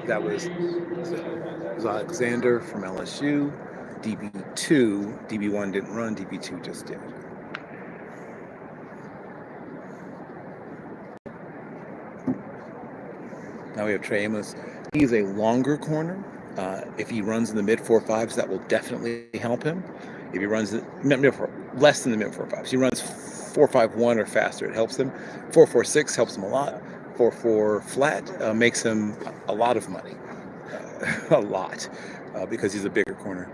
That was Alexander from LSU. DB2, DB1 didn't run, DB2 just did. Now we have Trey Amos. He's a longer corner. If he runs in the mid 4.5s, that will definitely help him. If he runs less than the mid 4.5s, he runs 4.51 or faster, it helps him. 4.46 helps him a lot. 4.4 flat makes him a lot of money, a lot, because he's a bigger corner.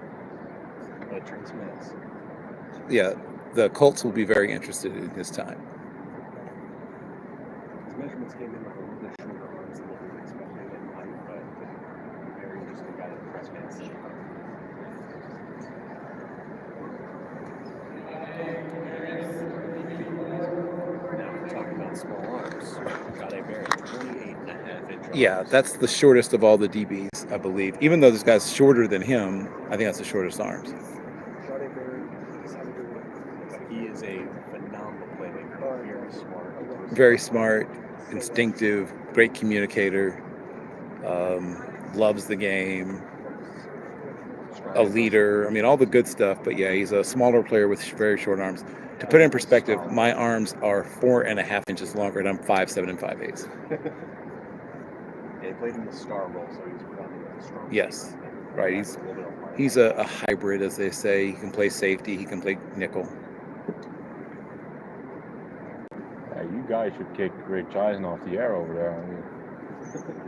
Yeah, the Colts will be very interested in his time. His measurements came in with a little bit shorter arms than what we were expecting in height, but very interesting guy to press fans. Now we're talking about small arms. Got a Barry, 28.5-inch. Yeah, that's the shortest of all the DBs, I believe. Even though this guy's shorter than him, I think that's the shortest arms. He is a phenomenal playmaker. Very smart. Very smart, instinctive, great communicator, loves the game, a leader. I mean, all the good stuff. But yeah, he's a smaller player with very short arms. To put it in perspective, my arms are 4.5 inches longer, and I'm 5'7" and 5'8". Yeah, he played in the star role, so he's probably a strong. Yes, right. He's a hybrid, as they say. He can play safety. He can play nickel. Yeah, you guys should kick Rich Eisen off the air over there. I mean,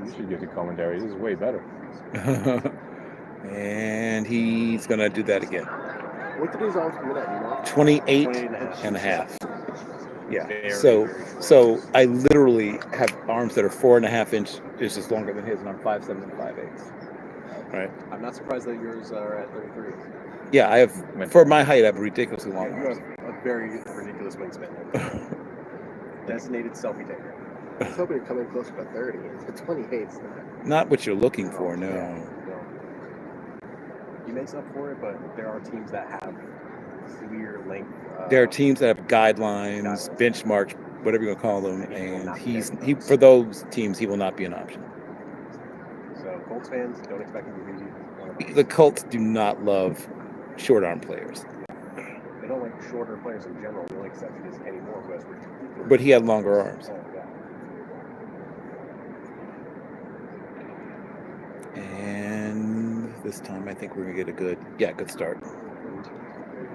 you should give the commentary. This is way better. And he's going to do that again. What did his arms come in at, you know? 28 and a half. Yeah. So I literally have arms that are 4.5 inches longer than his, and I'm 5'7" and 5'8". Right. I'm not surprised that yours are at 33. Yeah, I have. For my height, I have ridiculously long You arms. have a very ridiculous wingspan. Designated selfie taker. I was hoping to come in closer to 30. It's 28. Not what you're looking for, no. Yeah. He makes up for it, but there are teams that have clear length. There are teams that have guidelines, benchmarks, whatever you're gonna call them, and he for those teams he will not be an option. So Colts fans, don't expect him to be one of those. The Colts do not love short arm players. They don't like shorter players in general. The only exception is Kenny Moore, who has ridiculous. But he had longer arms. Oh, yeah. And this time I think we're gonna get a good start.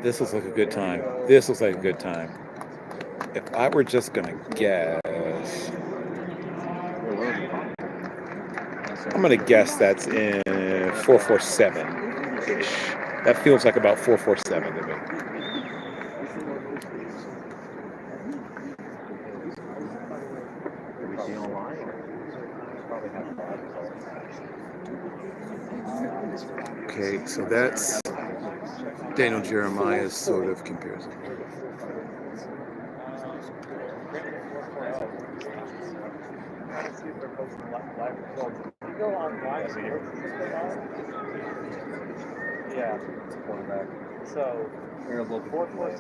This looks like a good time. This looks like a good time. If I were just gonna guess, I'm gonna guess that's in 4.47-ish. That feels like about 4.47 to me. Okay, so that's Daniel Jeremiah's sort of comparison. Yeah. So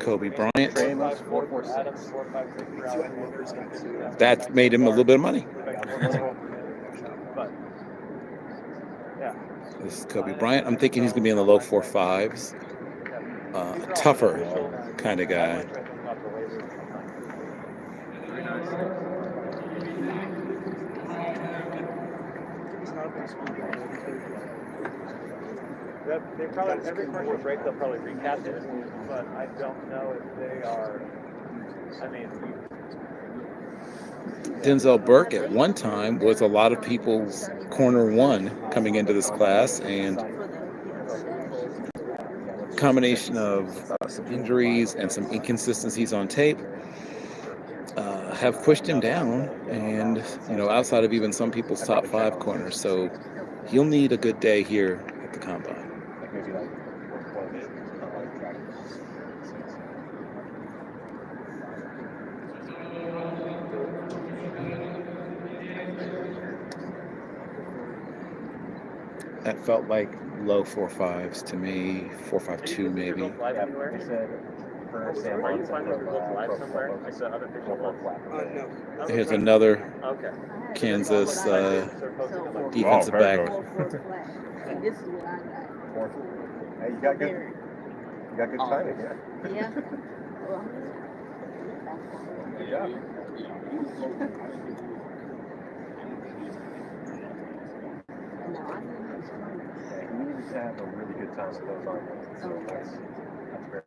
Kobe Bryant. 4.46. That made him a little bit of money. This is Kobe Bryant. I'm thinking he's going to be in the low 4.5s. A tougher kind of guy. They probably, every commercial break, they'll probably recap it, but I don't know if they are, I mean... Denzel Burke at one time was a lot of people's corner one coming into this class, and combination of some injuries and some inconsistencies on tape have pushed him down, and outside of even some people's top 5 corners. So he'll need a good day here at the combine. That felt like low 4.5s to me, 4.52 maybe. For Sam Are you Monson finding from, your book live Pro somewhere? Football. I saw other pictures Pro of Football. No. Here's another Okay. Kansas They're posting them like defensive Wow, very back. good. And this is what I got. Fourth. Hey, you got good. Very- You got good timing, yeah. Yeah. Well, Good job. no, I didn't. Yeah, he needed to have a really good time with those arms. So that's very,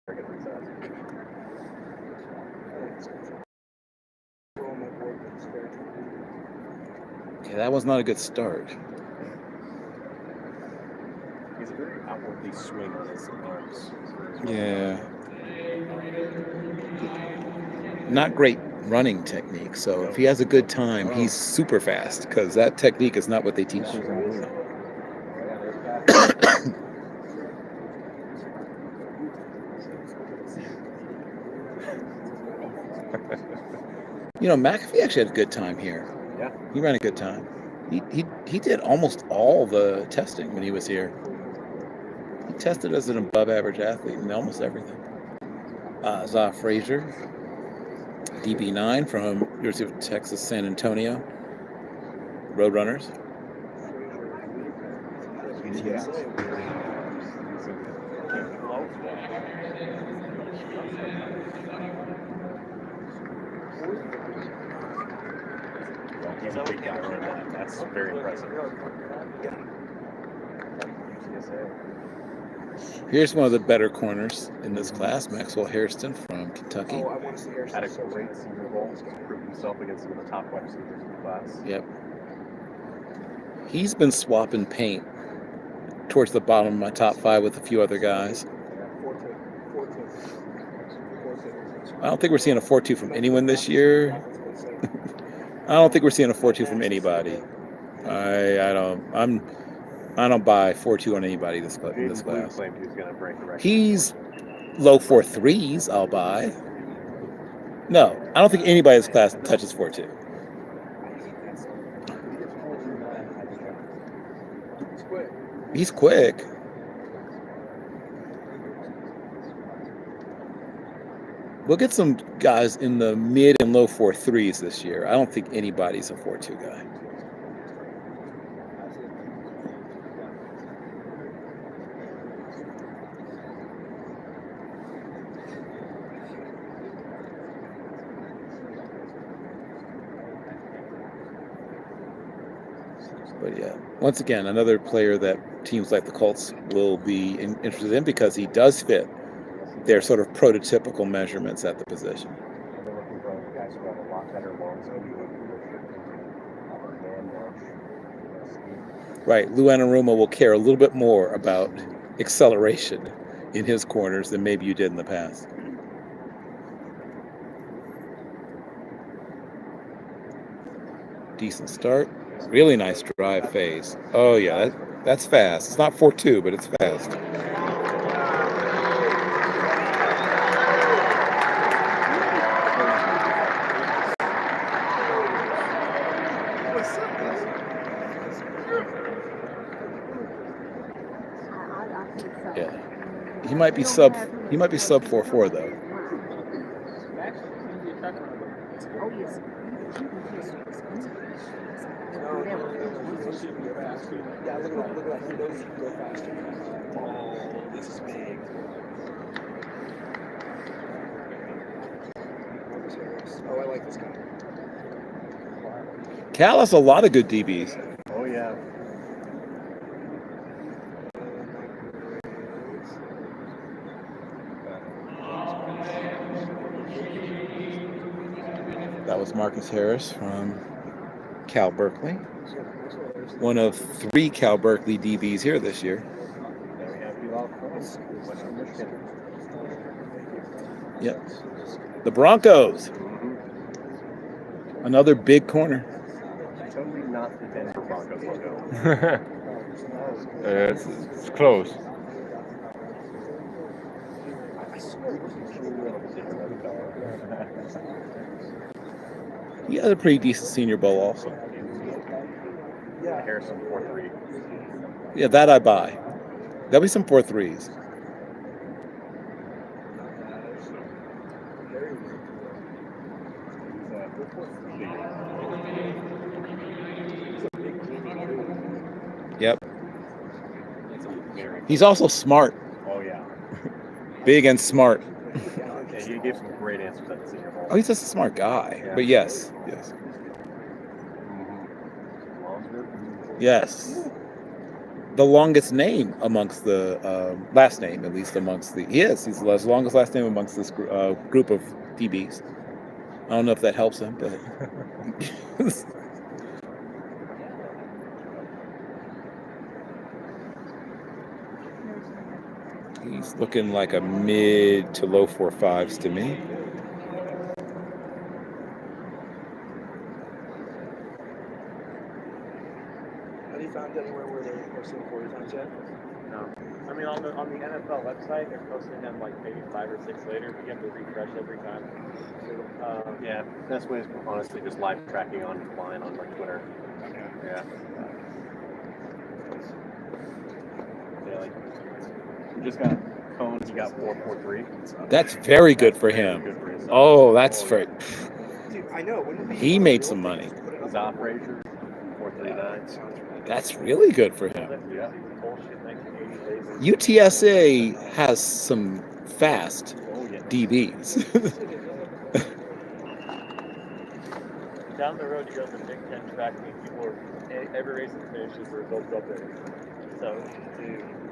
very good success. Okay, that was not a good start. He's a very outwardly swing on his arms. Yeah. Not great running technique. So if he has a good time, he's super fast because that technique is not what they teach you. You know, McAfee actually had a good time here. Yeah. He ran a good time. He did almost all the testing when he was here. He tested as an above average athlete in almost everything. Za Frazier, DB9 from University of Texas San Antonio. Roadrunners. He's a big guy running that. That's very impressive. Here's one of the better corners in this class, Maxwell Hairston from Kentucky. Oh, I want to see her. Had a great senior bowl. Proved himself against some of the top wide receivers in the class. Yep. He's been swapping paint towards the bottom of my top 5 with a few other guys. 14. I don't think we're seeing a 4.2 from anyone this year. I don't think we're seeing a 4.2 from anybody. I don't buy 4.2 on anybody in this class. Claimed he was going to break the record. He's low 4.3s. I'll buy. No, I don't think anybody in this class touches 4.2. He's quick. We'll get some guys in the mid and low 4.3s this year. I don't think anybody's a 4.2 guy. But yeah, once again, another player that teams like the Colts will be interested in because he does fit their sort of prototypical measurements at the position. They're looking for guys who have a lot better long zone leadership. Right, Lou Anarumo will care a little bit more about acceleration in his corners than maybe you did in the past. Decent start. Really nice drive phase. Oh yeah, that's fast. It's not 4.2, but it's fast. Yeah, he might be sub 4.4 though. Oh, yes. Yeah, look at that. He knows he can go faster. Oh, this is big. Oh, I like this guy. Cal has a lot of good DBs. Oh, yeah. That was Marcus Harris from Cal Berkeley. One of 3 Cal Berkeley DBs here this year. There we have Bilal Cross, Western Michigan. Yep. The Broncos. Another big corner. Totally not the Denver Broncos logo. It's close. He had a pretty decent Senior Bowl also. Yeah, Harrison 4-3. Yeah, that I buy. There'll be some 4.3s. Yep. It's a very. He's also smart, Oh yeah. big and smart. Yeah, he gave some great answers at the Senior Bowl. Oh, he's just a smart guy. Yeah. But yes, yes, yes. The longest name amongst the last name, at least amongst the he's the longest last name amongst this group of DBs. I don't know if that helps him, but he's looking like a mid to low 4.5s to me. Have you found anywhere where they're posting 40 times yet? No. I mean, on the NFL website, they're posting them like maybe 5 or 6 later. We have to refresh every time. Yeah, best way is honestly just live tracking on line on like Twitter. Yeah. Yeah, like we just got Cones. He got 4.43. That's very good for him. Good for his Oh, that's for Dude, I know. Wouldn't it be he made some money. Zop Frazier, 4.39. That's really good for him. Yeah. Bullshit 1980 days. UTSA has some fast Oh yeah. DBs. Down the road, you go to the Big Ten track meet. People are every race that finishes the results up there. So,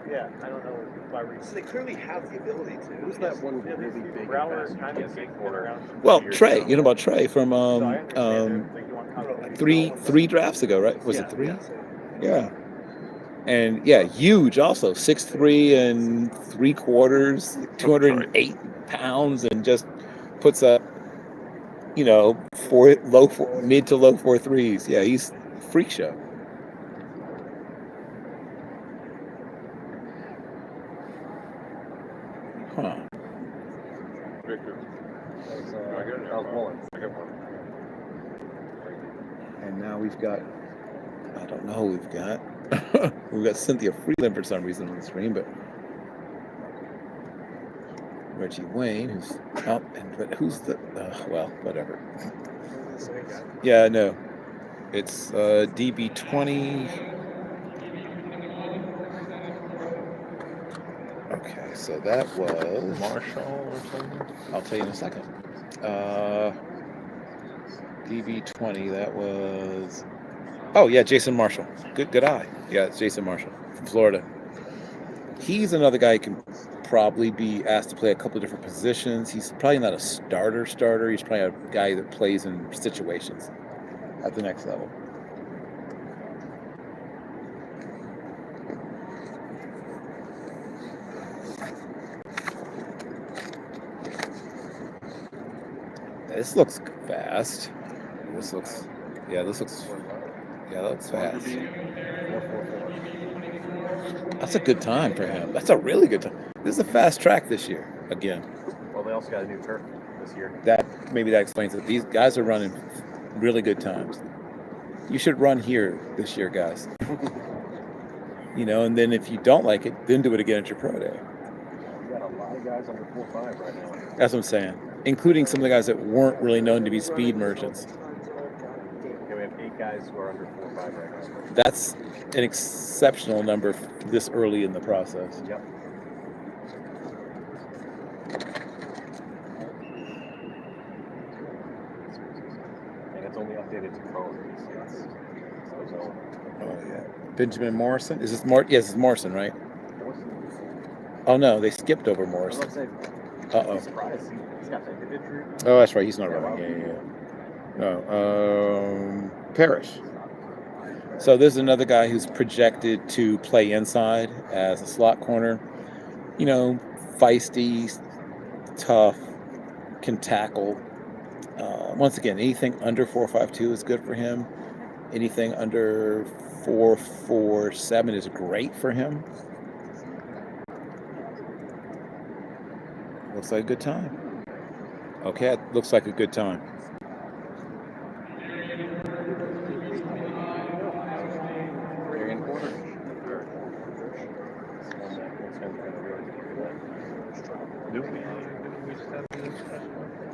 yeah, I don't know why we. So they clearly have the ability to. Who's that one really big and Brower fast kind of UTSA big corner? around. Well, Trey, you know about Trey from So I understand that, like, you want competition. three drafts ago, right? Was it 3? Yeah. Yeah. And yeah, huge also, 6'3" and 3/4, 208 pounds, and just puts up, mid to low 4.3s. Yeah, he's a freak show. Huh. That was Mullins. And now we've got, I don't know who we've got. We've got Cynthia Freeland for some reason on the screen, but Reggie Wayne, who's up, but who's the, well, whatever. Yeah, no. It's DB20. Okay, so that was Marshall or something. I'll tell you in a second. DB20, that was. Oh yeah, Jason Marshall. Good eye. Yeah, it's Jason Marshall from Florida. He's another guy who can probably be asked to play a couple of different positions. He's probably not a starter. He's probably a guy that plays in situations at the next level. This looks fast. That looks fast. That's a good time for him. That's a really good time. This is a fast track this year again. Well, they also got a new turf this year. That explains it. These guys are running really good times. You should run here this year, guys. And then if you don't like it, then do it again at your pro day. We got a lot of guys under 4.5 right now. That's what I'm saying. Including some of the guys that weren't really known to be speed merchants. Okay, we have 8 guys who are under 4.5 right now. That's an exceptional number this early in the process. Yep. And it's only updated to pro. So, Oh yeah. Benjamin Morrison? Is this Yes, it's Morrison, right? Oh no, they skipped over Morrison. Uh-oh. Surprised. He's got that injury. Oh, that's right. He's not running. Yeah. No. Parrish. So there's another guy who's projected to play inside as a slot corner. Feisty, tough, can tackle. Once again, anything under 4.52 is good for him. Anything under 4.47 is great for him. Looks like a good time. Okay, it looks like a good time.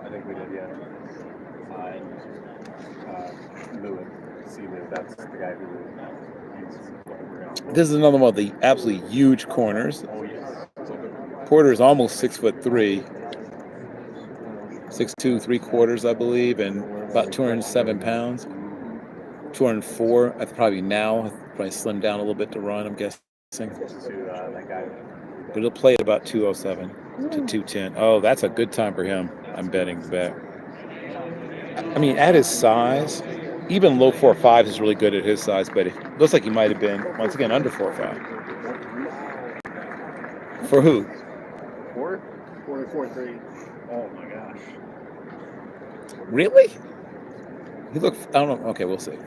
I think we did, yeah. Lewis. See, that's the guy who he's This is another one of the absolutely huge corners. Oh, yes. Porter is almost 6'3", 6'2", 3/4, I believe, and about 207 pounds. 204, I probably now probably slimmed down a little bit to run, I'm guessing. To that guy. But he'll play at about 207 to 210. Oh, that's a good time for him. I'm betting the bet. I mean, at his size, even low 4.5 is really good at his size, but it looks like he might have been, once again, under 4.5. For who? 4.3. Oh my gosh. Really? He looked, I don't know. Okay, we'll see.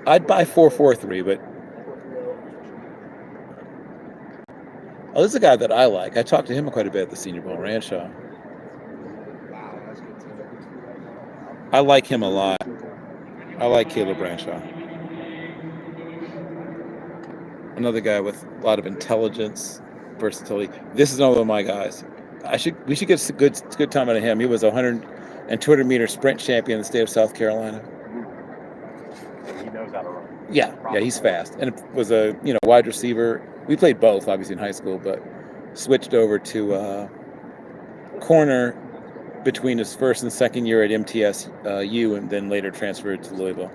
I'd buy 4.43, but oh, this is a guy that I like. I talked to him quite a bit at the Senior Bowl Rancho. Wow, that's good too. I like him a lot. I like Caleb Branshaw. Another guy with a lot of intelligence, versatility. This is another one of my guys. We should get a good time out of him. He was a 100 and 200 meter sprint champion in the state of South Carolina. He knows how to run. Yeah, he's fast, and it was a wide receiver. We played both, obviously, in high school, but switched over to corner between his first and second year at MTSU, and then later transferred to Louisville.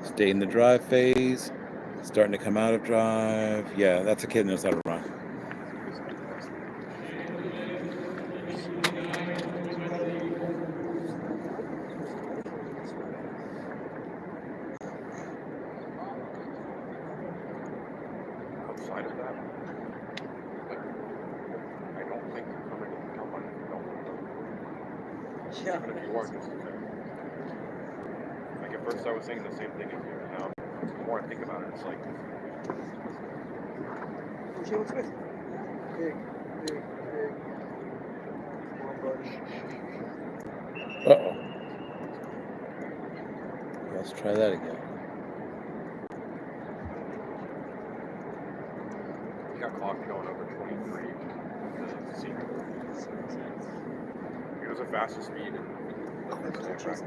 Stayed in the drive phase, starting to come out of drive. Yeah, that's a kid that knows how to run. Outside of that, I don't think you're coming to become like even if you are just like at first I was saying the same thing as you, and now the more I think about it, it's like Jalen Smith. Big. Come on, buddy. Uh-oh. Let's try that again. you got clocked going over 23 because it's a senior. It was the fastest speed in state track.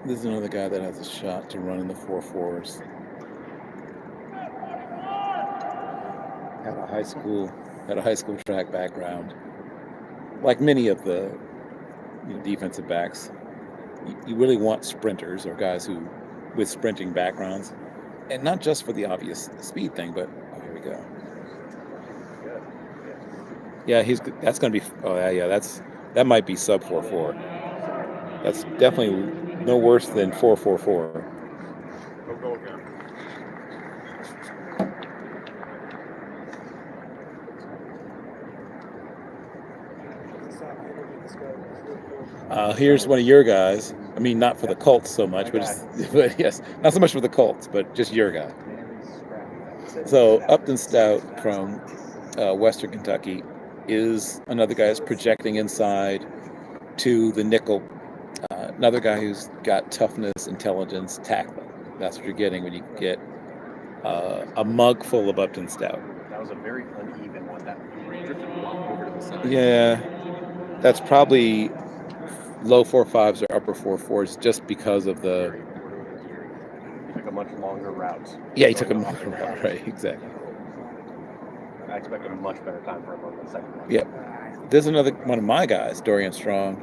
This is another guy that has a shot to run in the 4.4s. Had a high school track background. Like many of the defensive backs, you really want sprinters or guys who with sprinting backgrounds, and not just for the obvious speed thing, but here we go. Yeah, that's going to be. Oh yeah, that might be sub 4.4. That's definitely no worse than 4.44. Go again. Here's one of your guys. I mean, not for the Colts so much, but yes, not so much for the Colts, but just your guy. So Upton Stout from Western Kentucky is another guy who's projecting inside to the nickel. Another guy who's got toughness, intelligence, tackling. That's what you're getting when you get a mug full of Upton Stout. That was a very uneven one. That drifted a lot over to the side. Yeah, that's probably low 4.5s or upper 4.4s just because of the. He took a much longer route. Yeah, he took a longer route, right? Exactly. I expect a much better time for him on the second one. Yep. There's another one of my guys, Dorian Strong.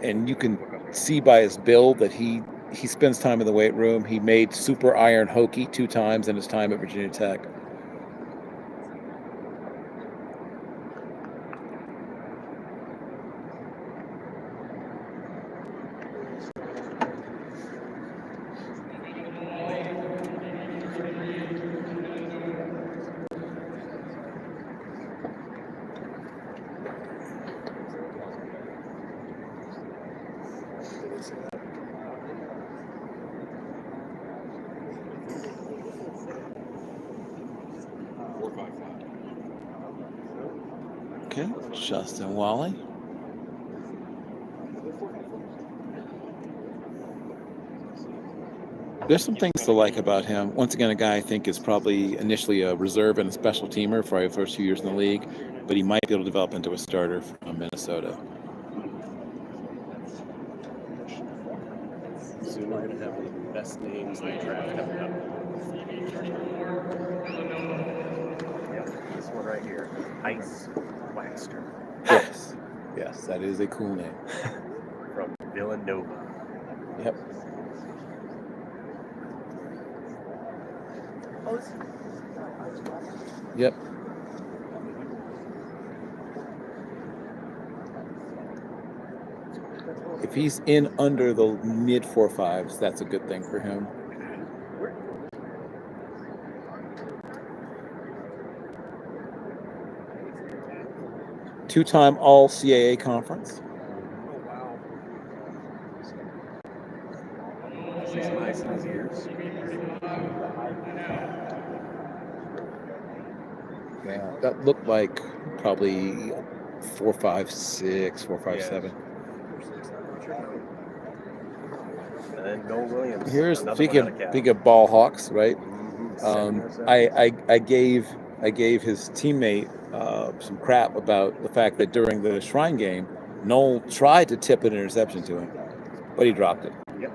And you can see by his build that he spends time in the weight room. He made super iron hokey 2 times in his time at Virginia Tech. Okay, Justin Wally. There's some things to like about him. Once again, a guy I think is probably initially a reserve and a special teamer for the first few years in the league, but he might be able to develop into a starter from Minnesota. So we're going to have one of the best names in the draft coming up. Yep, this one right here. Ice Waxter Yes, yes, that is a cool name. from Villanova. Yep. Yep. If he's in under the mid 4.5s, that's a good thing for him. Two-time All CAA conference. Oh, wow. See some ice in his ears. Yeah, that looked like probably 4.56, 4.57. And then Noel Williams. Here's another speaking one out of Cal. speaking of ball hawks, right? Mhm. I gave his teammate some crap about the fact that during the Shrine game, Noel tried to tip an interception to him, but he dropped it. Yep.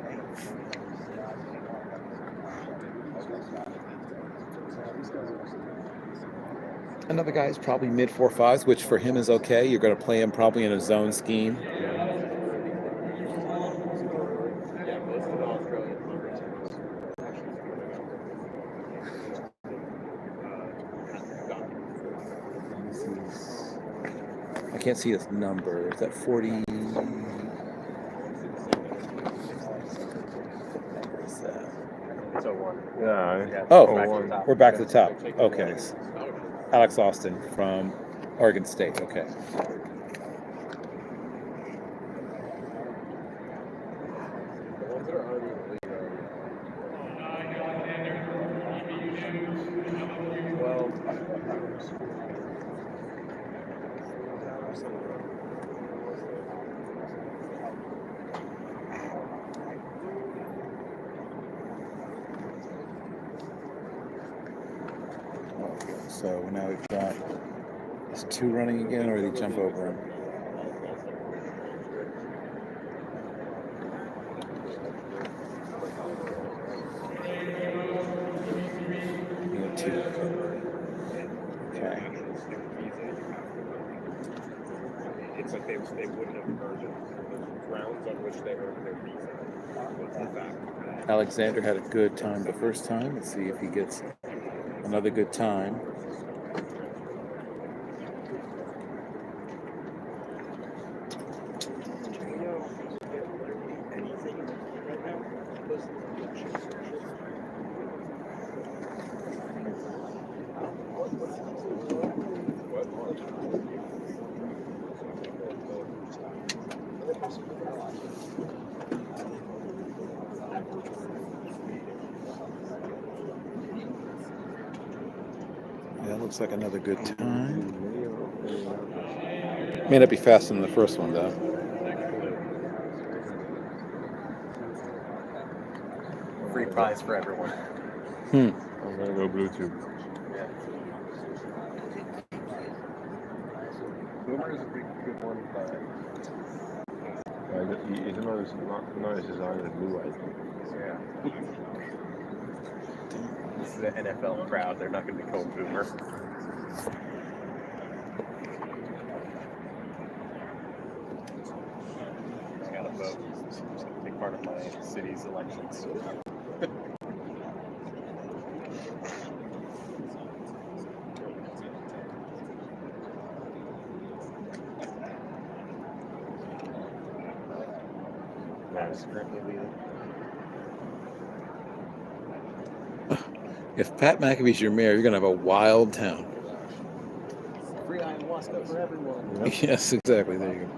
Another guy is probably mid 4.5s, which for him is okay. You're going to play him probably in a zone scheme. Yeah, most of the Australian players I can't see his number. Is that 40? What is that? It's 01. Yeah. Oh, back to the top. we're back to the top. Okay. Alex Austin from Oregon State. Okay. the ones that are already in the league are So now we've got is two running again, or did he jump over him? Yeah, two. Okay. it's like they wouldn't have earned the rounds on which they earned their visa. What's the fact? Alexander had a good time the first time. Let's see if he gets another good time. Yeah, looks like another good time. May not be faster than the first one, though. Free prize for everyone. I'm gonna go Bluetooth. Yeah. Boomer is a pretty good one, but It's not as designed as blue, I think. yeah. This is the NFL crowd. They're not going to be called Boomer. I got to vote. It's a big part of my city's elections. Matt's currently leading. If Pat McAfee's your mayor, you're going to have a wild town. Free ayahuasca for everyone. Yes, exactly. There you go.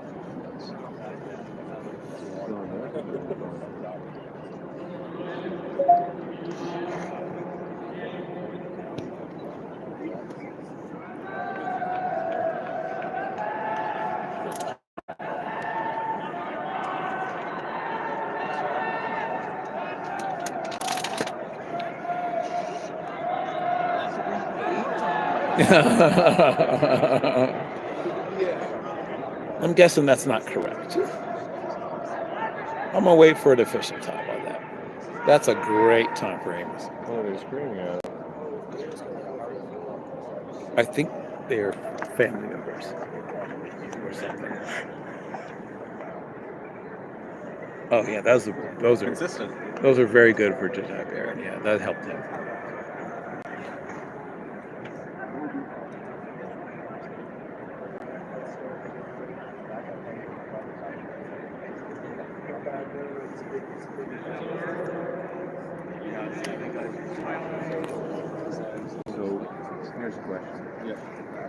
Yeah. I'm guessing that's not correct. I'm gonna wait for an official time on that. That's a great time for Amos. What are they screaming at? I think they're family members or something. Oh yeah, those are Consistent. those are very good for Jedi Baron. Yeah, that helped him. So here's a question. Yeah.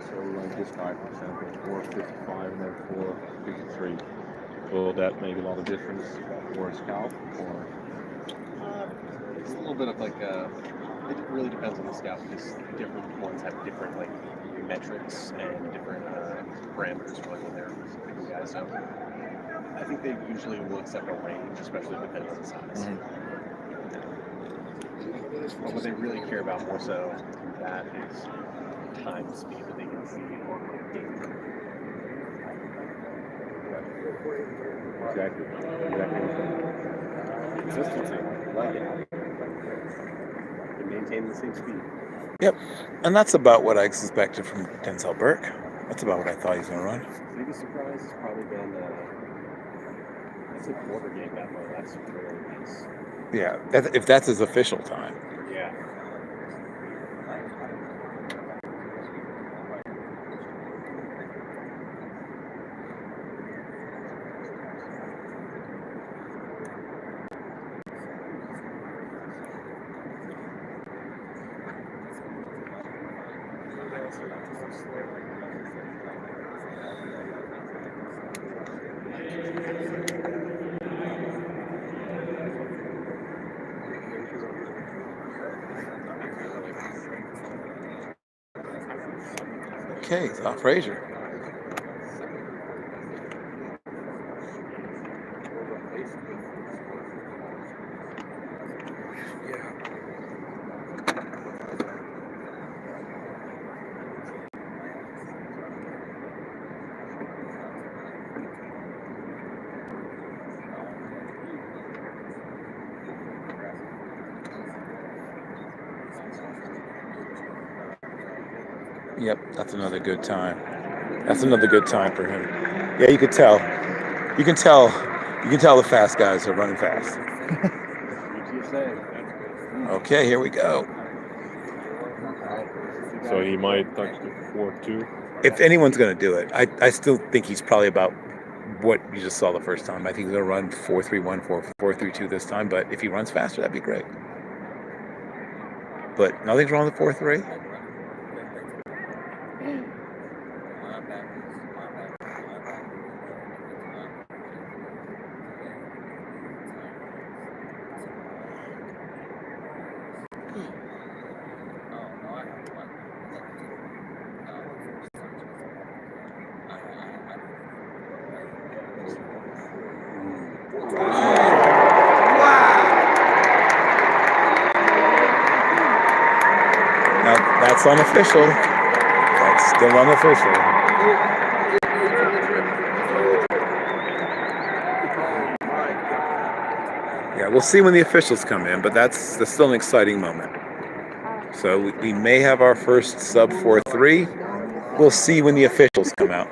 So like this guy, for example, 455 and then 453. Will that make a lot of difference for a scalp, or It's a little bit of like it really depends on the scout because different ones have different like metrics and different parameters for like when they're picking guys. So I think they usually will accept a range, especially depending on the size. But what they really care about more so than that is time speed that they can see or gain. exactly? Consistency. Like it. And maintain the same speed. Yep, and that's about what I expected from Denzel Burke. That's about what I thought he was gonna run. Biggest surprise has probably been I'd say quarter game that low. That's really nice. Yeah, if that's his official time. Yeah. Okay, it's off Frazier. Yep, that's another good time. That's another good time for him. Yeah, you could tell. You can tell. You can tell the fast guys are running fast. Okay, here we go. So he might touch the 4-2. If anyone's going to do it, I still think he's probably about what you just saw the first time. I think he's going to run 4.31, 4.32 this time. But if he runs faster, that'd be great. But nothing's wrong with 4.3. Now, that's unofficial. That's still unofficial. Yeah, we'll see when the officials come in, but that's still an exciting moment. So we may have our first sub 4.3. We'll see when the officials come out.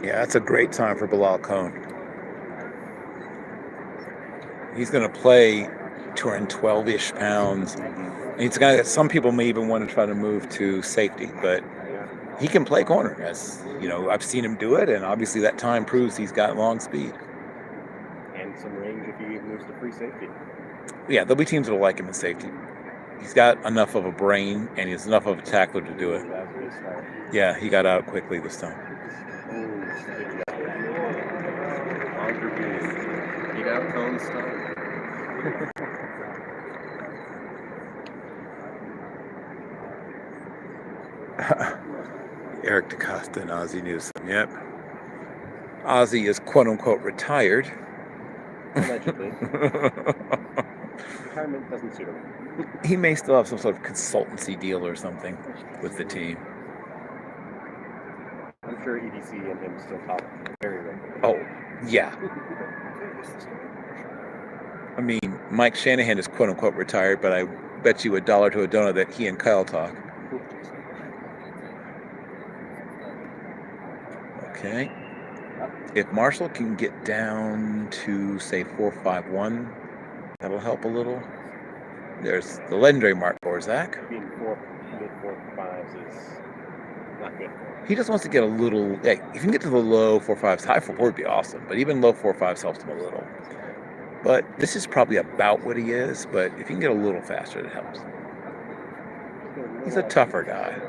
Yeah, that's a great time for Bilal Cohn. He's going to play 212-ish pounds. And he's a guy that some people may even want to try to move to safety, but he can play corner. As you know, I've seen him do it, and obviously that time proves he's got long speed. And some range if he moves to free safety. Yeah, there'll be teams that'll like him in safety. He's got enough of a brain and he's enough of a tackler to do it. That was a good start. Yeah, he got out quickly this time. Longer views. Get out, cone start. Eric DaCosta and Ozzie Newsome. Yep. Ozzie is quote unquote retired. Allegedly. Retirement doesn't suit him. He may still have some sort of consultancy deal or something with the team. I'm sure EDC and him still talk very regularly. Oh, yeah. I mean, Mike Shanahan is quote unquote retired, but I bet you $1 to a donut that he and Kyle talk. Okay. If Marshall can get down to, say, 4.51, that'll help a little. There's the legendary Mark Borzak. Being mid 4.5s is not good for him. He just wants to get a little. Hey, if you can get to the low 4.5s, high 4.4 would be awesome, but even low 4.5s helps him a little. But this is probably about what he is, but if you can get a little faster, it helps. He's a tougher guy.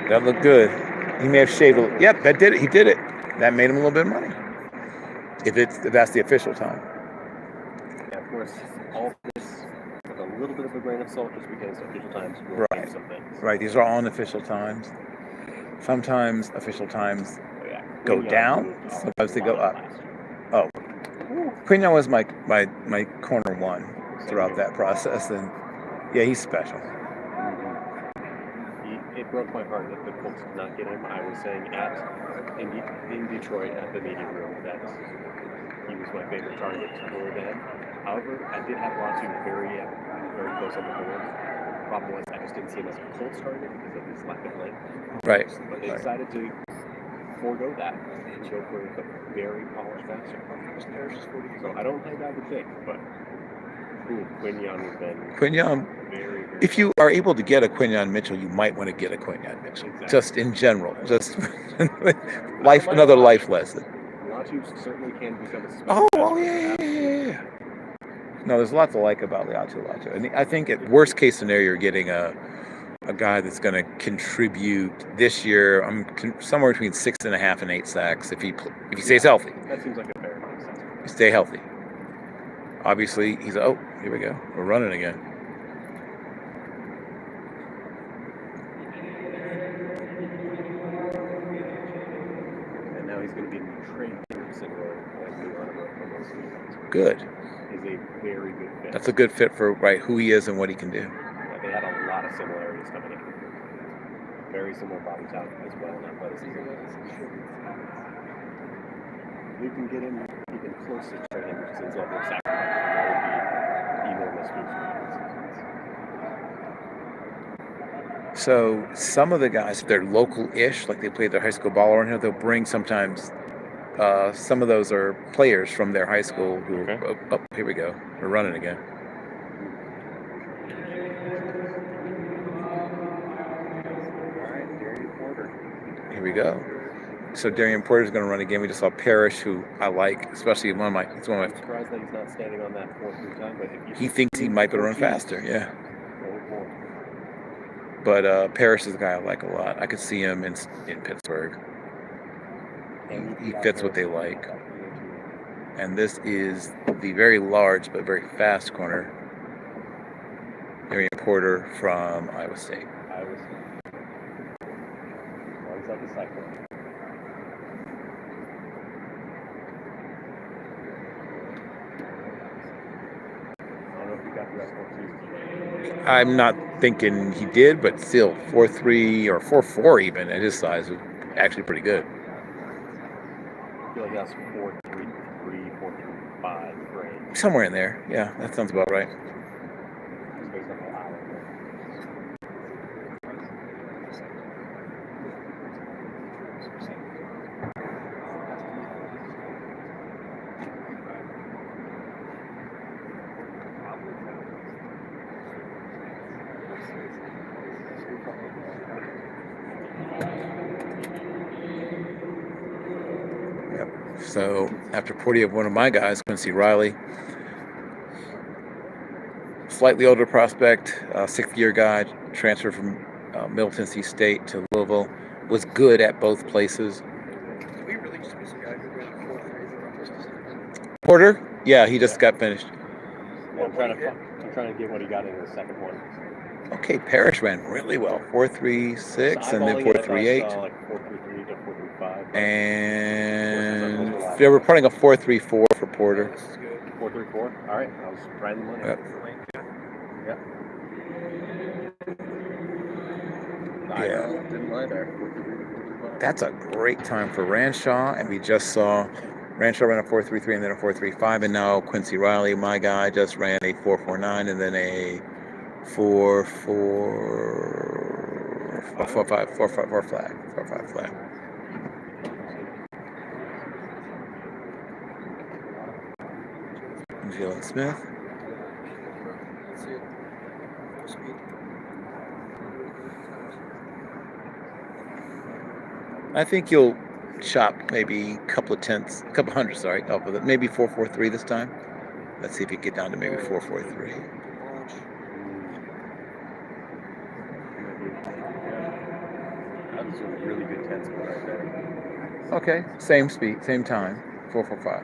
That looked good. He may have shaved a little. Yep, that did it. He did it. That made him a little bit of money. If that's the official time. Yeah, of course, all of this with a little bit of a grain of salt just because official times will change some things. Right. These are all unofficial times. Sometimes official times go Quinyon down. moved Sometimes they a go lot up. last year. Oh. Quinyon was my corner one throughout that process, and yeah, he's special. It broke my heart that the Colts did not get him. I was saying in Detroit at the meeting room that he was my favorite target for them. However, I did have Latu very close on the board. Problem was I just didn't see him as a Colts target because of his lack of length. Right. But they decided to forego that and go for the very polished passer. So I don't think I would think, but Quinyon would have been Quinyon. very, very If you are able to get a Quinyon Mitchell, you might want to get a Quinyon Mitchell. Exactly. Just in general, just another life lesson. Latu certainly can become a special Oh, passer, yeah. absolutely. No, there's a lot to like about Latu. And I think at worst case scenario, you're getting a guy that's going to contribute this year. Somewhere between 6.5 and 8 sacks if he stays healthy. That seems like a fair assessment. Stay healthy. Obviously, here we go. We're running again. And now he's going to be in the Trey Hendrickson role as the runner for most of the Good. Is a very good fit. That's a good fit for who he is and what he can do. They had a lot of similarities coming in. Very similar body type as well in athleticism. If you can get him even close to Trey Hendrickson's level of sacrifice, that would be enormous boost for the season. So some of the guys, if they're local-ish, like they played their high school ball around here, they'll bring sometimes. Some of those are players from their high school who. Okay. Oh, here we go. We're running again. All right, Darian Porter. Here we go. So Darian Porter's going to run again. We just saw Parrish, who I like, especially I'm surprised that he's not standing on that 4-3 time, but if he thinks he might be able to run faster. Yeah. Go for it. But Parrish is a guy I like a lot. I could see him in Pittsburgh. He fits what they like. And this is the very large but very fast corner, Darian Porter from Iowa State. Runs like a cycle. I don't know if you got the rest of I'm not thinking he did, but still 4.3 or 4.4 even at his size is actually pretty good. I feel like that's 4.33, 4.35 range. Somewhere in there. Yeah, that sounds about right. Yep. So after Porty of one of my guys, Quincy Riley, slightly older prospect, sixth-year guy, transferred from Middle Tennessee State to Louisville, was good at both places. Did we really just miss a guy who ran 4.3? Porter, yeah, he just got finished. I'm trying to get what he got in the second one. Okay, Parrish ran really well, 4.36 and then Eyeballing it, I 4.38. saw like 4.33 to 4.35. And they were putting a 4.34 for Porter. This is good. 4.34. All right, I was right in the money. Yep. Yep. Yeah. Didn't lie there. 4.33. That's a great time for Ranshaw, and we just saw Ranshaw ran a 4.33 and then a 4.35, and now Quincy Riley, my guy, just ran a 4.49 and then a 4.5 flat. Jalen Smith. That's it. Full speed. I think you'll chop maybe a couple hundred, off of it. Maybe 4.43 this time. Let's see if you get down to maybe 4.43. Launch. That's a really good 10 score right there. Okay, same speed, same time, 4.45.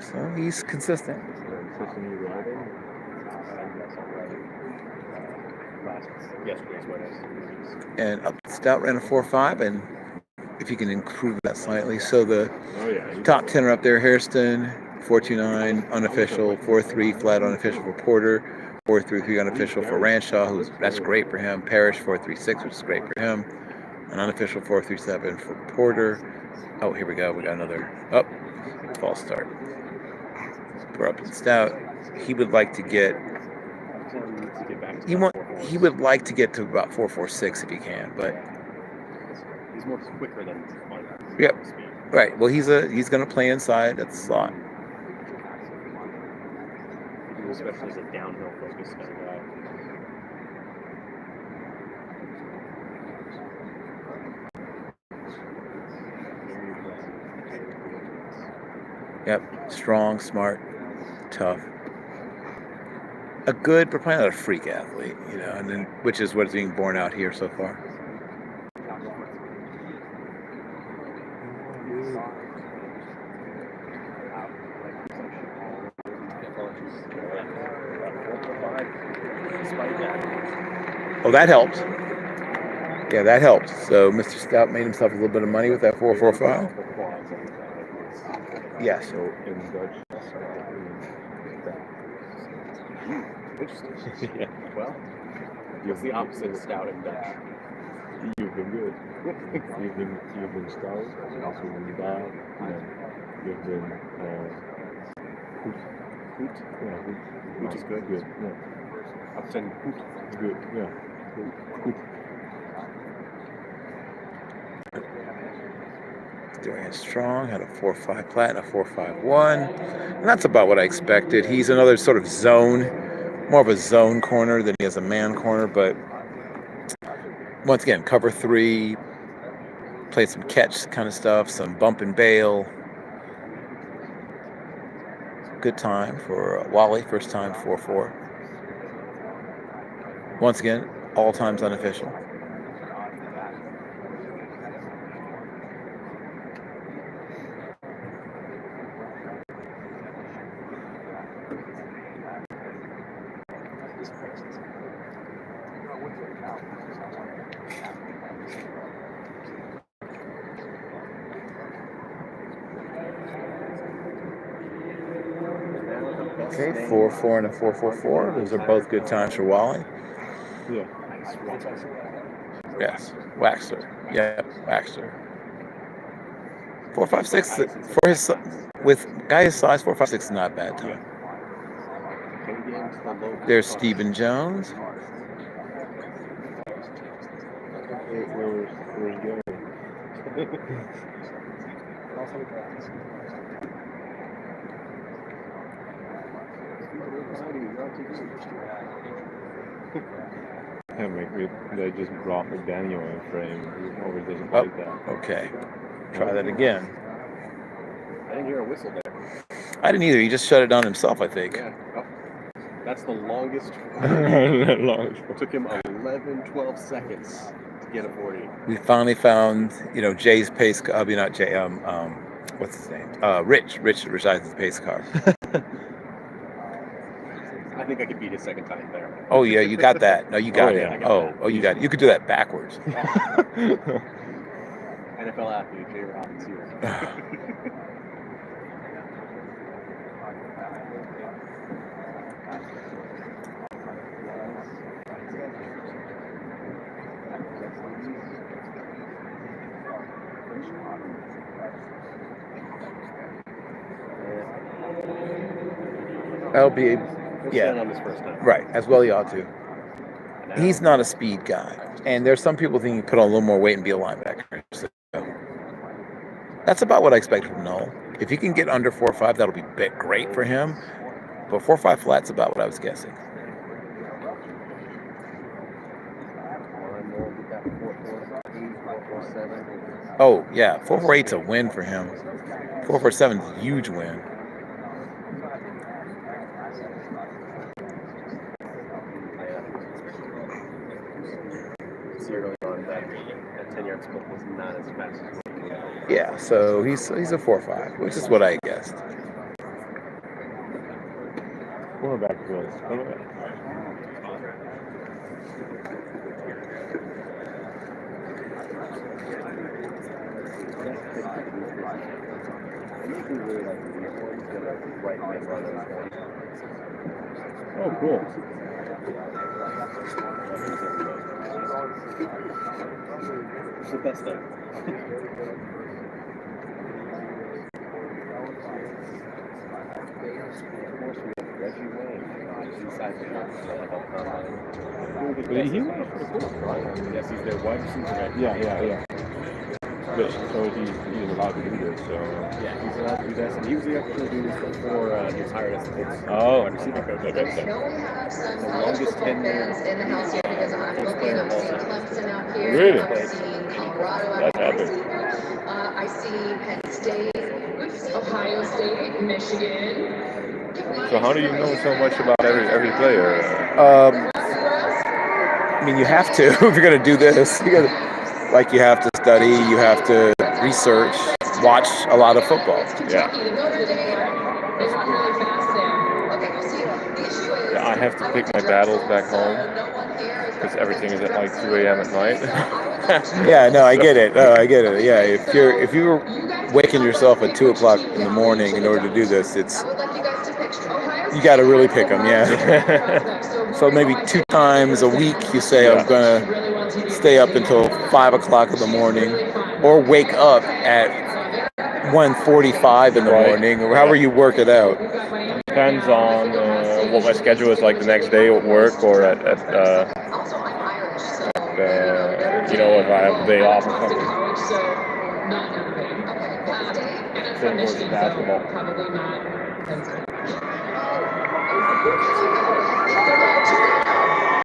So he's consistent. Yesterday's winners. And up Stout ran a 4.5, and if you can improve that slightly. So the top 10 are up there. Hairston, 4.29 unofficial, 4.3 flat unofficial for Porter, 4.33 unofficial for Ranshaw, that's great for him. Parrish 4.36, which is great for him. An unofficial 4.37 for Porter. Oh, here we go. We got another false start. We're up in Stout. He would like to get. He would like to get to about 4.46 if he can, but he's more quicker than one. Yep. Right. Well, he's going to play inside that slot. Especially as a downhill focus kind of guy. Yep. Strong, smart, tough. A good, but probably not a freak athlete, and then which is what's being borne out here so far. Oh, that helped. Yeah, that helped. So Mr. Stout made himself a little bit of money with that 4.45. Yes. So in Dutch, Interesting. Yeah. Well, what's the opposite of stout in Dutch? you've been good. You've been stout, also been bad, and you've been goed. Hoot? Yeah, goed. Hoot is good. Good. Yeah. Up and hoot. Good. Yeah. Goed. Doing it strong, had a 4.5 flat and a 4.51. And that's about what I expected. He's another sort of more of a zone corner than he is a man corner, but once again, cover 3, played some catch kind of stuff, some bump and bail. Good time for Wally, first time 4.4. Once again, all times unofficial. Okay, 4.4 and a 4.44. Those are both good times for Wally. Yeah. Yes, Waxler. Yeah, Waxler. 4.56 for his with guy his size. 4.56 is not a bad time. game to the low. There's Stephen Jones. Where's Gary? They just brought McDaniel in frame. He always doesn't Oh. like that. Okay. Try that again. I didn't hear a whistle there. I didn't either. He just shut it down himself, I think. Yeah. Oh. That's the longest. Took him 11, 12 seconds to get a 40. We finally found, Jay's pace car. Not Jay. What's his name? Rich Eison's pace car. I think I could beat his second time there. Oh yeah, you got that. No, you got yeah, him. I got Oh, that. oh, you got it. You could do that backwards. NFL athlete, Jay Robbins here. That'll be, He'll yeah, stand on his first time. right. As well, he ought to. Now, He's not a speed guy, and there's some people think he can put on a little more weight and be a linebacker. So that's about what I expected from Null. If he can get under 4.5, that'll be great for him. But 4.5 flat's about what I was guessing. Oh yeah, 4.48's a win for him. 4.47's a huge win. Early on that 10-yard split was not as fast as Yeah, so he's a 4.5, which is what I guessed. Cornerback drills. Oh, cool. It's the best thing. But he was pretty cool, right? Yes, he's their wide receiver. Yeah. But, so he's allowed to do this, so... Yeah, he's allowed to do this, and he was actually doing this before he was hired as the Colts Oh, wide receiver coach. that makes sense. We have some The college longest football 10 fans in the house here because I'm looking. I'm seeing Clemson out here. Really? I'm seeing Colorado out That's here. epic. I see Penn State, Ohio State, Michigan. So how do you know so much about every player? I mean, you have to if you're gonna do this. You have to study, you have to research, watch a lot of football. Yeah. I have to pick my battles back home because everything is at like 2 a.m. at night. Yeah, no, I get it. Yeah, if you're waking yourself at 2 o'clock in the morning in order to do this, you got to really pick them. Yeah. So maybe 2 times a week you say I'm gonna stay up until 5 o'clock in the morning, or wake up at 1:45 in the morning, or however you work it out. Depends on what my schedule is like the next day at work or at if I have a day off or something. Same goes with basketball.